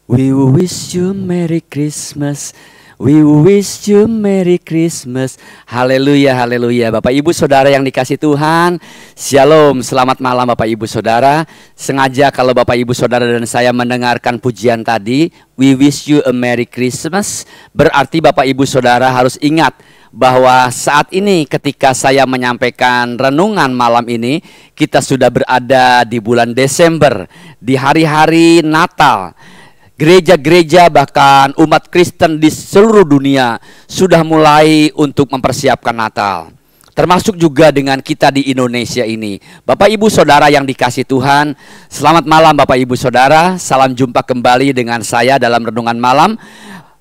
We wish you Merry Christmas. We wish you Merry Christmas. Haleluya, haleluya. Bapak Ibu Saudara yang dikasih Tuhan, Shalom, selamat malam Bapak Ibu Saudara. Sengaja kalau Bapak Ibu Saudara dan saya mendengarkan pujian tadi, We wish you a Merry Christmas, berarti Bapak Ibu Saudara harus ingat bahwa saat ini ketika saya menyampaikan renungan malam ini, kita sudah berada di bulan Desember, di hari-hari Natal. Gereja-gereja bahkan umat Kristen di seluruh dunia sudah mulai untuk mempersiapkan Natal. Termasuk juga dengan kita di Indonesia ini. Bapak Ibu Saudara yang dikasih Tuhan, selamat malam Bapak Ibu Saudara. Salam jumpa kembali dengan saya dalam renungan malam.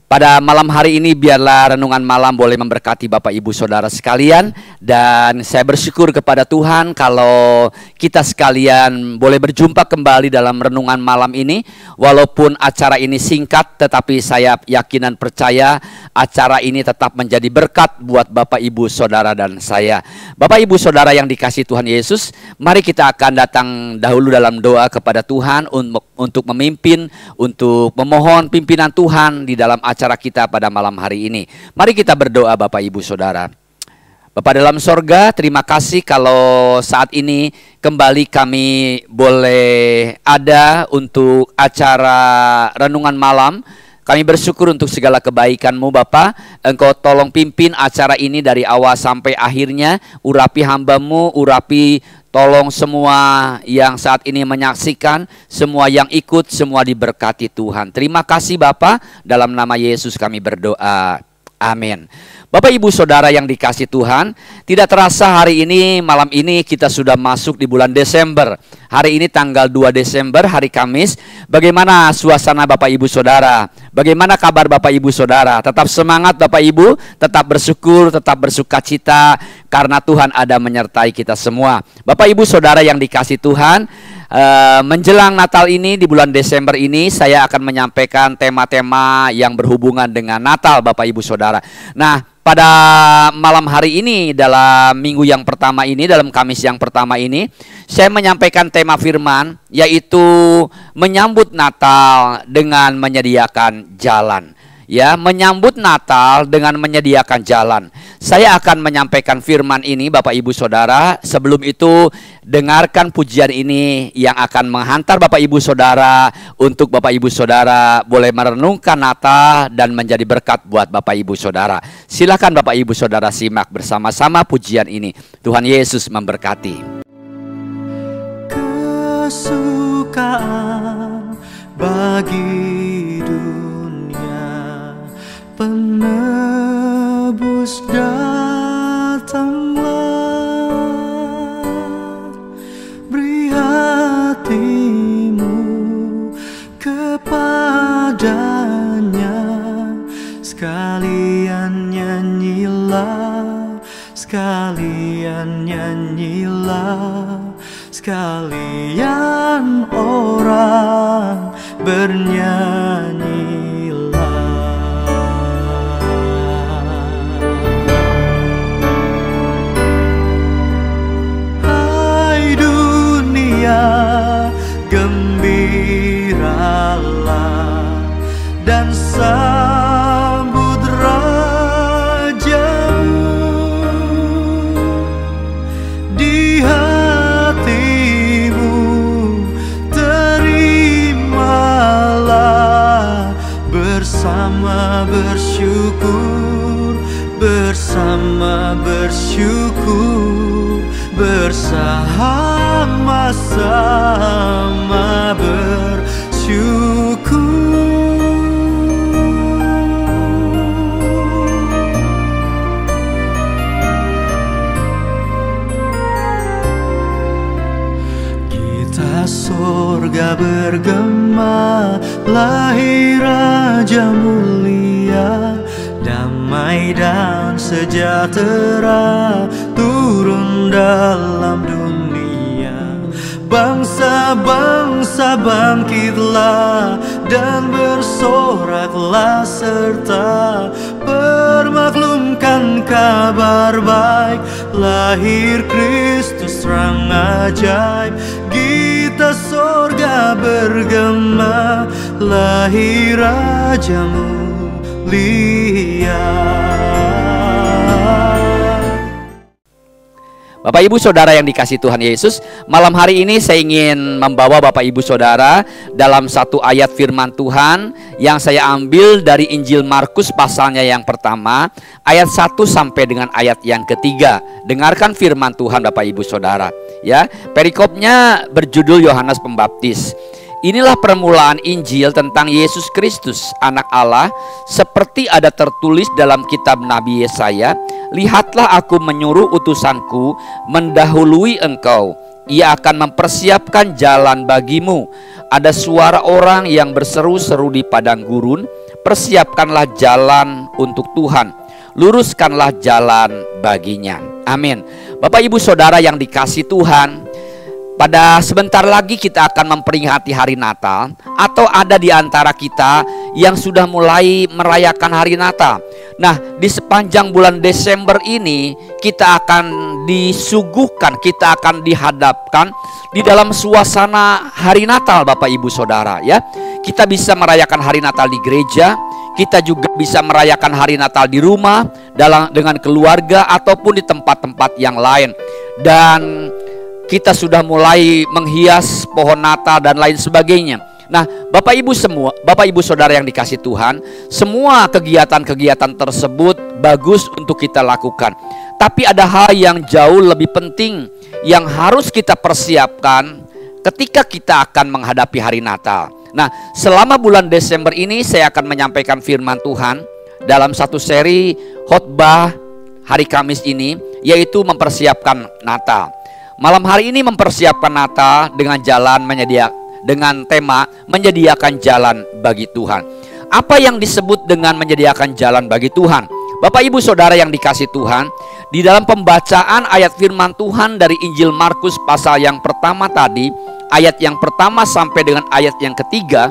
Pada malam hari ini biarlah renungan malam boleh memberkati Bapak Ibu Saudara sekalian. Dan saya bersyukur kepada Tuhan kalau kita sekalian boleh berjumpa kembali dalam renungan malam ini. Walaupun acara ini singkat, tetapi saya yakin dan percaya acara ini tetap menjadi berkat buat Bapak Ibu Saudara dan saya. Bapak Ibu Saudara yang dikasih Tuhan Yesus, mari kita akan datang dahulu dalam doa kepada Tuhan untuk memimpin, untuk memohon pimpinan Tuhan di dalam acara kita pada malam hari ini. Mari kita berdoa Bapak Ibu Saudara. Bapa dalam sorga, terima kasih kalau saat ini kembali kami boleh ada untuk acara renungan malam. Kami bersyukur untuk segala kebaikan-Mu Bapa. Engkau tolong pimpin acara ini dari awal sampai akhirnya. Urapi hamba-Mu, urapi tolong semua yang saat ini menyaksikan, semua yang ikut, semua diberkati Tuhan. Terima kasih Bapa, dalam nama Yesus kami berdoa. Amin. Bapak Ibu Saudara yang dikasih Tuhan, tidak terasa hari ini, malam ini kita sudah masuk di bulan Desember. Hari ini tanggal 2 Desember, hari Kamis. Bagaimana suasana Bapak Ibu Saudara? Bagaimana kabar Bapak Ibu Saudara? Tetap semangat Bapak Ibu, tetap bersyukur, tetap bersukacita, karena Tuhan ada menyertai kita semua. Bapak Ibu Saudara yang dikasih Tuhan, menjelang Natal ini, di bulan Desember ini, saya akan menyampaikan tema-tema yang berhubungan dengan Natal Bapak Ibu Saudara. Nah, pada malam hari ini, dalam minggu yang pertama ini, dalam Kamis yang pertama ini, saya menyampaikan tema firman, yaitu menyambut Natal dengan menyediakan jalan. Ya, menyambut Natal dengan menyediakan jalan. Saya akan menyampaikan firman ini Bapak Ibu Saudara. Sebelum itu dengarkan pujian ini yang akan menghantar Bapak Ibu Saudara untuk Bapak Ibu Saudara boleh merenungkan Natal dan menjadi berkat buat Bapak Ibu Saudara. Silakan Bapak Ibu Saudara simak bersama-sama pujian ini. Tuhan Yesus memberkati. Kesukaan bagi dunia, penebus datanglah, beri hatimu kepadanya, sekalian nyanyilah, sekalian nyanyilah, sekalian orang bernyanyilah. Hai dunia, gembiralah dan sambut Rajamu. Di hatimu terimalah, bersama bersyukur, bersama bersyukur, bersama-sama bersyukur. Kita sorga bergema, lahir Raja mulia, damai dan sejahtera turun dalam dunia. Bangsa-bangsa bangkitlah dan bersoraklah, serta permaklumkan kabar baik, lahir Kristus terang ajaib. Gita sorga bergema, lahir Raja mulia. Bapak Ibu Saudara yang dikasihi Tuhan Yesus, malam hari ini saya ingin membawa Bapak Ibu Saudara dalam satu ayat firman Tuhan yang saya ambil dari Injil Markus pasalnya yang pertama, ayat 1 sampai dengan ayat yang ketiga. Dengarkan firman Tuhan Bapak Ibu Saudara, ya. Perikopnya berjudul Yohanes Pembaptis. Inilah permulaan Injil tentang Yesus Kristus, anak Allah, seperti ada tertulis dalam kitab Nabi Yesaya, lihatlah aku menyuruh utusanku mendahului engkau. Ia akan mempersiapkan jalan bagimu. Ada suara orang yang berseru-seru di padang gurun, persiapkanlah jalan untuk Tuhan, luruskanlah jalan baginya. Amin. Bapak Ibu Saudara yang dikasihi Tuhan, pada sebentar lagi kita akan memperingati hari Natal, atau ada di antara kita yang sudah mulai merayakan hari Natal. Nah, di sepanjang bulan Desember ini kita akan disuguhkan, kita akan dihadapkan di dalam suasana hari Natal Bapak Ibu Saudara, ya. Kita bisa merayakan hari Natal di gereja, kita juga bisa merayakan hari Natal di rumah dengan keluarga ataupun di tempat-tempat yang lain. Dan kita sudah mulai menghias pohon Natal dan lain sebagainya. Nah, Bapak Ibu semua, Bapak Ibu Saudara yang dikasihi Tuhan, semua kegiatan-kegiatan tersebut bagus untuk kita lakukan. Tapi ada hal yang jauh lebih penting yang harus kita persiapkan ketika kita akan menghadapi hari Natal. Nah, selama bulan Desember ini saya akan menyampaikan firman Tuhan dalam satu seri khotbah hari Kamis ini, yaitu mempersiapkan Natal. Malam hari ini mempersiapkan Natal dengan tema menyediakan jalan bagi Tuhan. Apa yang disebut dengan menyediakan jalan bagi Tuhan? Bapak Ibu Saudara yang dikasihi Tuhan, di dalam pembacaan ayat firman Tuhan dari Injil Markus pasal yang pertama tadi, ayat yang pertama sampai dengan ayat yang ketiga,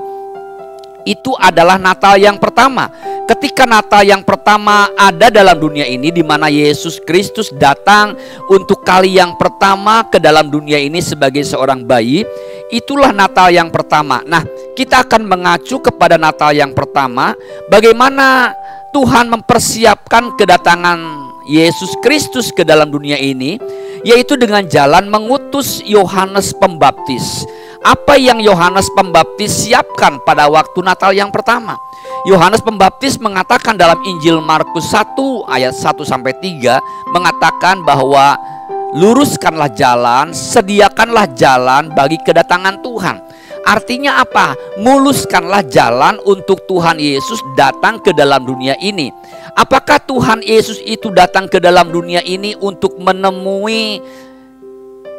itu adalah Natal yang pertama. Ketika Natal yang pertama ada dalam dunia ini, di mana Yesus Kristus datang untuk kali yang pertama ke dalam dunia ini sebagai seorang bayi, itulah Natal yang pertama. Nah, kita akan mengacu kepada Natal yang pertama, bagaimana Tuhan mempersiapkan kedatangan Yesus Kristus ke dalam dunia ini, yaitu dengan jalan mengutus Yohanes Pembaptis. Apa yang Yohanes Pembaptis siapkan pada waktu Natal yang pertama? Yohanes Pembaptis mengatakan dalam Injil Markus 1 ayat 1 sampai 3 mengatakan bahwa luruskanlah jalan, sediakanlah jalan bagi kedatangan Tuhan. Artinya apa? Muluskanlah jalan untuk Tuhan Yesus datang ke dalam dunia ini. Apakah Tuhan Yesus itu datang ke dalam dunia ini untuk menemui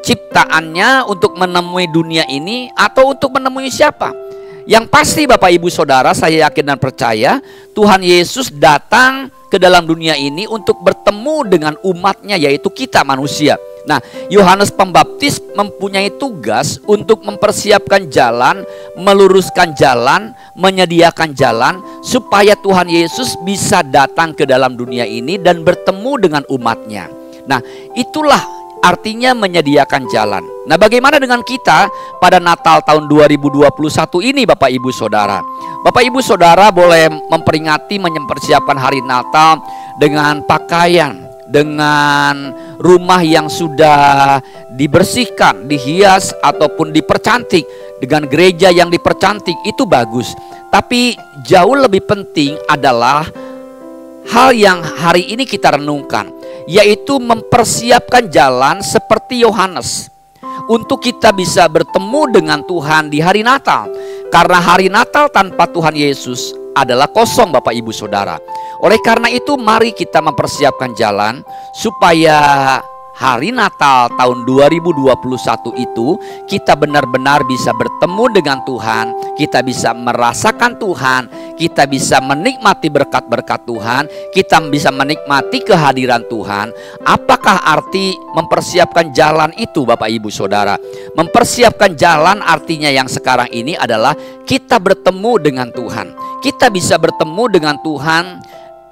ciptaannya, untuk menemui dunia ini, atau untuk menemui siapa? Yang pasti Bapak Ibu Saudara, saya yakin dan percaya Tuhan Yesus datang ke dalam dunia ini untuk bertemu dengan umatnya, yaitu kita manusia. Nah, Yohanes Pembaptis mempunyai tugas untuk mempersiapkan jalan, meluruskan jalan, menyediakan jalan supaya Tuhan Yesus bisa datang ke dalam dunia ini dan bertemu dengan umatnya. Nah, itulah artinya menyediakan jalan. Nah, bagaimana dengan kita pada Natal tahun 2021 ini Bapak Ibu Saudara? Bapak Ibu Saudara boleh memperingati, mempersiapkan hari Natal dengan pakaian, dengan rumah yang sudah dibersihkan, dihias ataupun dipercantik, dengan gereja yang dipercantik, itu bagus. Tapi jauh lebih penting adalah hal yang hari ini kita renungkan, yaitu mempersiapkan jalan seperti Yohanes untuk kita bisa bertemu dengan Tuhan di hari Natal. Karena hari Natal tanpa Tuhan Yesus adalah kosong Bapak Ibu Saudara. Oleh karena itu mari kita mempersiapkan jalan supaya hari Natal tahun 2021 itu kita benar-benar bisa bertemu dengan Tuhan, kita bisa merasakan Tuhan, kita bisa menikmati berkat-berkat Tuhan, kita bisa menikmati kehadiran Tuhan. Apakah arti mempersiapkan jalan itu Bapak Ibu Saudara? Mempersiapkan jalan artinya yang sekarang ini adalah kita bertemu dengan Tuhan. Kita bisa bertemu dengan Tuhan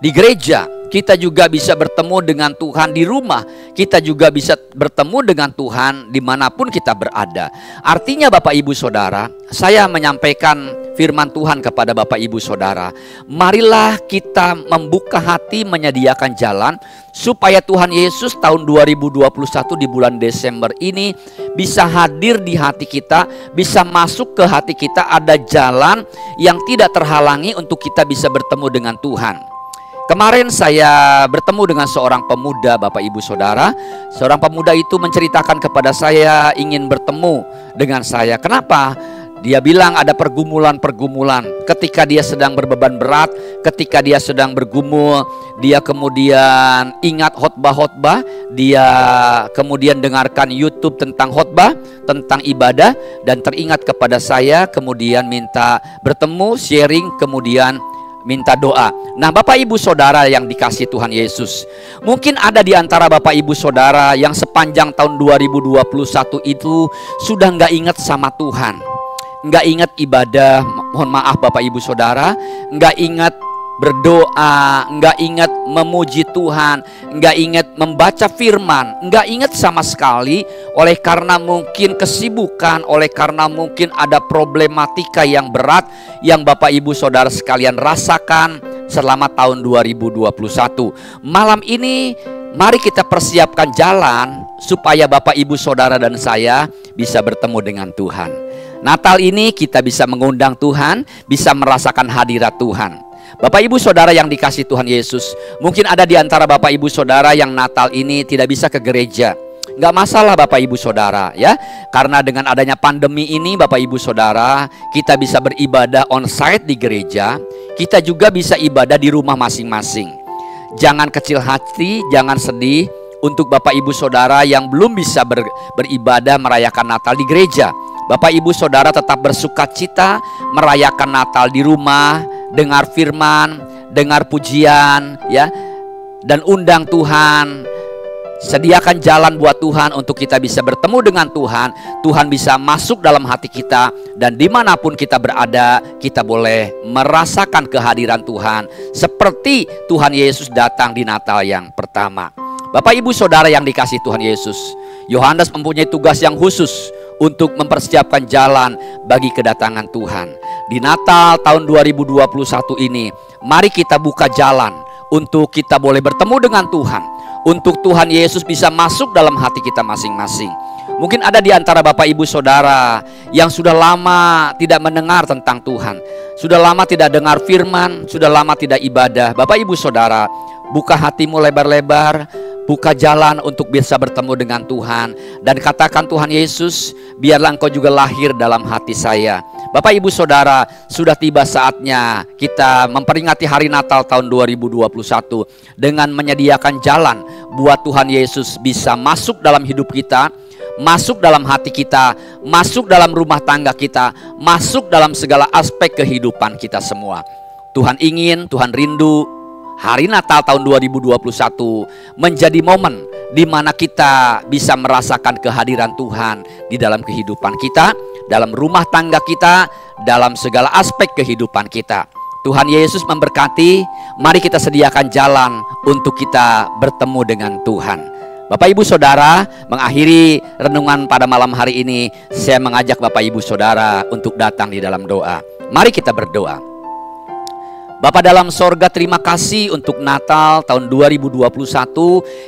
di gereja, Kita juga bisa bertemu dengan Tuhan di rumah. Kita juga bisa bertemu dengan Tuhan dimanapun kita berada. Artinya Bapak Ibu Saudara, saya menyampaikan firman Tuhan kepada Bapak Ibu Saudara. Marilah kita membuka hati, menyediakan jalan supaya Tuhan Yesus tahun 2021 di bulan Desember ini bisa hadir di hati kita, bisa masuk ke hati kita, ada jalan yang tidak terhalangi untuk kita bisa bertemu dengan Tuhan. Kemarin saya bertemu dengan seorang pemuda, Bapak Ibu Saudara. Seorang pemuda itu menceritakan kepada saya ingin bertemu dengan saya. Kenapa? Dia bilang ada pergumulan-pergumulan. Ketika dia sedang berbeban berat, ketika dia sedang bergumul, dia kemudian ingat khotbah-khotbah, dia kemudian dengarkan YouTube tentang khotbah, tentang ibadah, dan teringat kepada saya, kemudian minta bertemu, sharing, kemudian minta doa. Nah, Bapak Ibu Saudara yang dikasihi Tuhan Yesus, mungkin ada di antara Bapak Ibu Saudara yang sepanjang tahun 2021 itu sudah nggak ingat sama Tuhan, nggak ingat ibadah. Mohon maaf Bapak Ibu Saudara, nggak ingat berdoa, nggak ingat memuji Tuhan, nggak ingat membaca firman, nggak ingat sama sekali oleh karena mungkin kesibukan, oleh karena mungkin ada problematika yang berat yang Bapak Ibu Saudara sekalian rasakan selama tahun 2021. Malam ini mari kita persiapkan jalan supaya Bapak Ibu Saudara dan saya bisa bertemu dengan Tuhan. Natal ini kita bisa mengundang Tuhan, bisa merasakan hadirat Tuhan. Bapak Ibu Saudara yang dikasihi Tuhan Yesus, mungkin ada di antara Bapak Ibu Saudara yang Natal ini tidak bisa ke gereja. Nggak masalah Bapak Ibu Saudara ya, karena dengan adanya pandemi ini Bapak Ibu Saudara, kita bisa beribadah onsite di gereja, kita juga bisa ibadah di rumah masing-masing. Jangan kecil hati, jangan sedih untuk Bapak Ibu Saudara yang belum bisa beribadah merayakan Natal di gereja. Bapak Ibu Saudara tetap bersukacita merayakan Natal di rumah, dengar firman, dengar pujian ya, dan undang Tuhan. Sediakan jalan buat Tuhan untuk kita bisa bertemu dengan Tuhan. Tuhan bisa masuk dalam hati kita, dan dimanapun kita berada, kita boleh merasakan kehadiran Tuhan seperti Tuhan Yesus datang di Natal yang pertama. Bapak Ibu Saudara yang dikasihi Tuhan Yesus, Yohanes mempunyai tugas yang khusus untuk mempersiapkan jalan bagi kedatangan Tuhan. Di Natal tahun 2021 ini, mari kita buka jalan untuk kita boleh bertemu dengan Tuhan, untuk Tuhan Yesus bisa masuk dalam hati kita masing-masing. Mungkin ada di antara Bapak Ibu Saudara yang sudah lama tidak mendengar tentang Tuhan, sudah lama tidak dengar firman, sudah lama tidak ibadah. Bapak Ibu Saudara, buka hatimu lebar-lebar, buka jalan untuk bisa bertemu dengan Tuhan, dan katakan, Tuhan Yesus, biarlah Engkau juga lahir dalam hati saya. Bapak Ibu Saudara, sudah tiba saatnya kita memperingati hari Natal tahun 2021 dengan menyediakan jalan buat Tuhan Yesus bisa masuk dalam hidup kita, masuk dalam hati kita, masuk dalam rumah tangga kita, masuk dalam segala aspek kehidupan kita semua. Tuhan ingin, Tuhan rindu hari Natal tahun 2021 menjadi momen di mana kita bisa merasakan kehadiran Tuhan di dalam kehidupan kita, dalam rumah tangga kita, dalam segala aspek kehidupan kita. Tuhan Yesus memberkati. Mari kita sediakan jalan untuk kita bertemu dengan Tuhan. Bapak Ibu Saudara, mengakhiri renungan pada malam hari ini, saya mengajak Bapak Ibu Saudara untuk datang di dalam doa. Mari kita berdoa. Bapa dalam sorga, terima kasih untuk Natal tahun 2021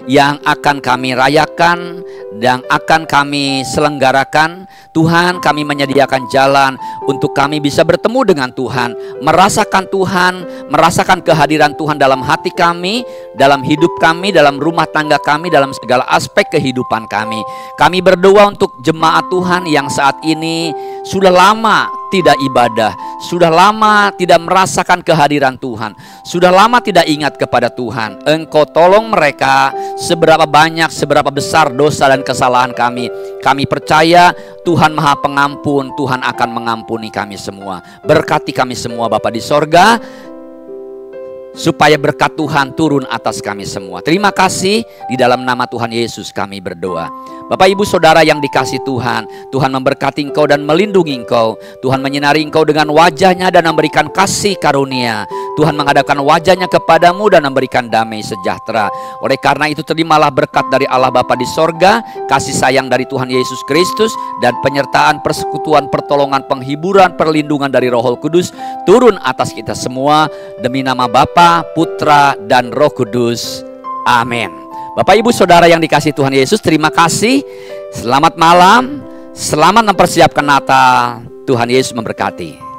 yang akan kami rayakan dan akan kami selenggarakan. Tuhan, kami menyediakan jalan untuk kami bisa bertemu dengan Tuhan, merasakan Tuhan, merasakan kehadiran Tuhan dalam hati kami, dalam hidup kami, dalam rumah tangga kami, dalam segala aspek kehidupan kami. Kami berdoa untuk jemaat Tuhan yang saat ini sudah lama tidak ibadah, sudah lama tidak merasakan kehadiran Tuhan, sudah lama tidak ingat kepada Tuhan. Engkau tolong mereka, seberapa banyak, seberapa besar dosa dan kesalahan kami. Kami percaya Tuhan Maha Pengampun, Tuhan akan mengampuni kami semua. Berkati kami semua Bapa di sorga, supaya berkat Tuhan turun atas kami semua. Terima kasih, di dalam nama Tuhan Yesus kami berdoa. Bapak Ibu Saudara yang dikasihi Tuhan, Tuhan memberkati engkau dan melindungi engkau. Tuhan menyinari engkau dengan wajahnya dan memberikan kasih karunia. Tuhan menghadapkan wajahnya kepadamu dan memberikan damai sejahtera. Oleh karena itu terimalah berkat dari Allah Bapa di sorga, kasih sayang dari Tuhan Yesus Kristus, dan penyertaan persekutuan, pertolongan, penghiburan, perlindungan dari Roh Kudus turun atas kita semua, demi nama Bapa, Putra, dan Roh Kudus. Amin. Bapak Ibu Saudara yang dikasihi Tuhan Yesus, terima kasih. Selamat malam, selamat mempersiapkan Natal. Tuhan Yesus memberkati.